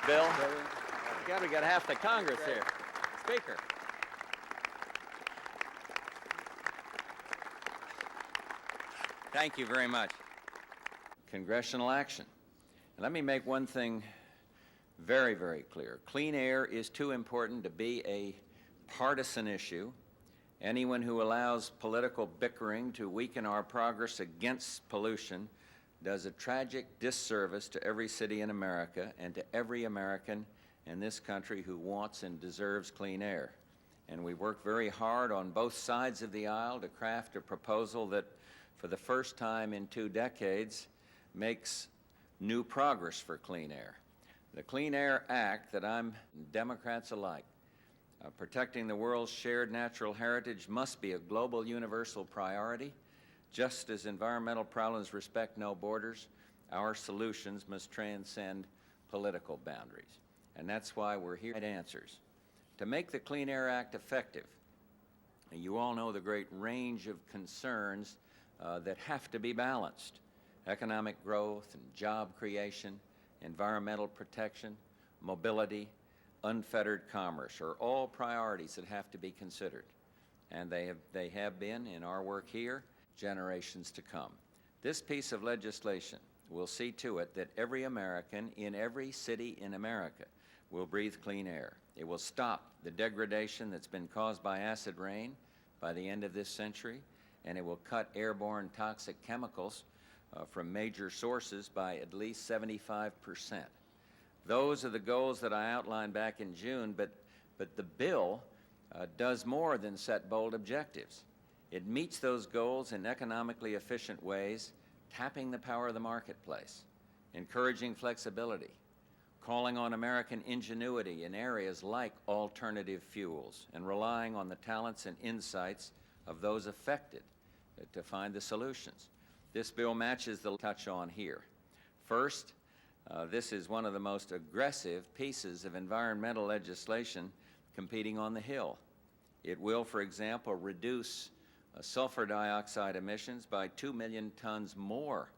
Bill. God, we got half the Congress here. Speaker. Thank you very much. Congressional action. And let me make one thing very, very clear. Clean air is too important to be a partisan issue. Anyone who allows political bickering to weaken our progress against pollution does a tragic disservice to every city in America and to every American in this country who wants and deserves clean air. And we work very hard on both sides of the aisle to craft a proposal that, for the first time in 2 decades, makes new progress for clean air. The Clean Air Act that Democrats alike, protecting the world's shared natural heritage must be a global universal priority. Just as environmental problems respect no borders, our solutions must transcend political boundaries. And that's why we're here at Answers. To make the Clean Air Act effective, you all know the great range of concerns that have to be balanced. Economic growth and job creation, environmental protection, mobility, unfettered commerce are all priorities that have to be considered. And they have been in our work here generations to come. This piece of legislation will see to it that every American in every city in America will breathe clean air. It will stop the degradation that's been caused by acid rain by the end of this century, and it will cut airborne toxic chemicals from major sources by at least 75%. Those are the goals that I outlined back in June, but the bill does more than set bold objectives. It meets those goals in economically efficient ways, tapping the power of the marketplace, encouraging flexibility, calling on American ingenuity in areas like alternative fuels, and relying on the talents and insights of those affected to find the solutions. This bill matches the touch on here. First, this is one of the most aggressive pieces of environmental legislation competing on the Hill. It will, for example, reduce sulfur dioxide emissions by 2 million tons more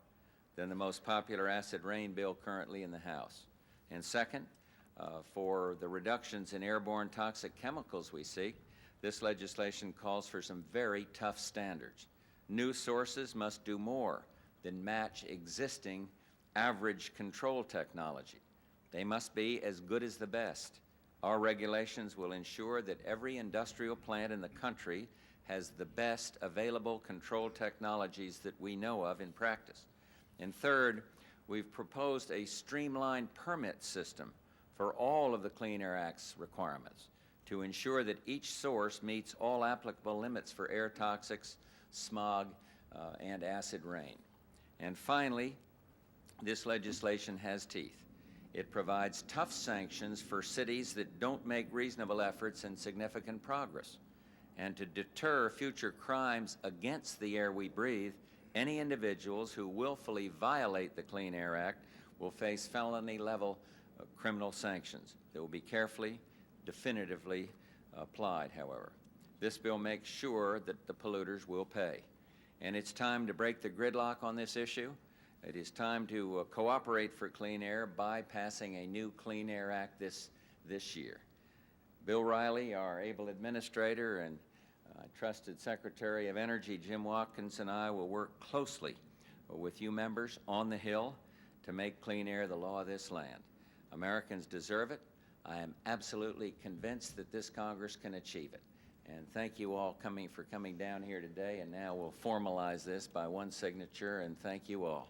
than the most popular acid rain bill currently in the House. And second, for the reductions in airborne toxic chemicals we seek, this legislation calls for some very tough standards. New sources must do more than match existing average control technology. They must be as good as the best. Our regulations will ensure that every industrial plant in the country has the best available control technologies that we know of in practice. And third, we've proposed a streamlined permit system for all of the Clean Air Act's requirements to ensure that each source meets all applicable limits for air toxics, smog, and acid rain. And finally, this legislation has teeth. It provides tough sanctions for cities that don't make reasonable efforts and significant progress. And to deter future crimes against the air we breathe, any individuals who willfully violate the Clean Air Act will face felony-level criminal sanctions. They will be carefully, definitively applied, however. This bill makes sure that the polluters will pay. And it's time to break the gridlock on this issue. It is time to cooperate for clean air by passing a new Clean Air Act this year. Bill Riley, our able administrator, and trusted Secretary of Energy Jim Watkins and I will work closely with you members on the Hill to make clean air the law of this land. Americans deserve it. I am absolutely convinced that this Congress can achieve it. And thank you all for coming down here today, and now we'll formalize this by one signature, and thank you all.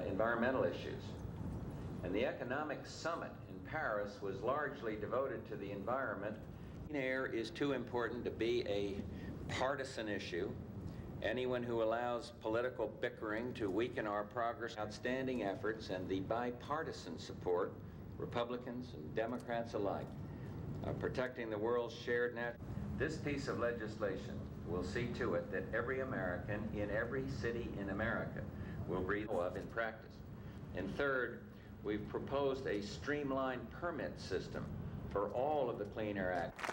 Environmental issues. And the economic summit in Paris was largely devoted to the environment. Clean air is too important to be a partisan issue. Anyone who allows political bickering to weaken our progress, outstanding efforts, and the bipartisan support Republicans and Democrats alike, protecting the world's shared natural. This piece of legislation will see to it that every American in every city in America will breathe of in practice. And third, we've proposed a streamlined permit system for all of the Clean Air Act.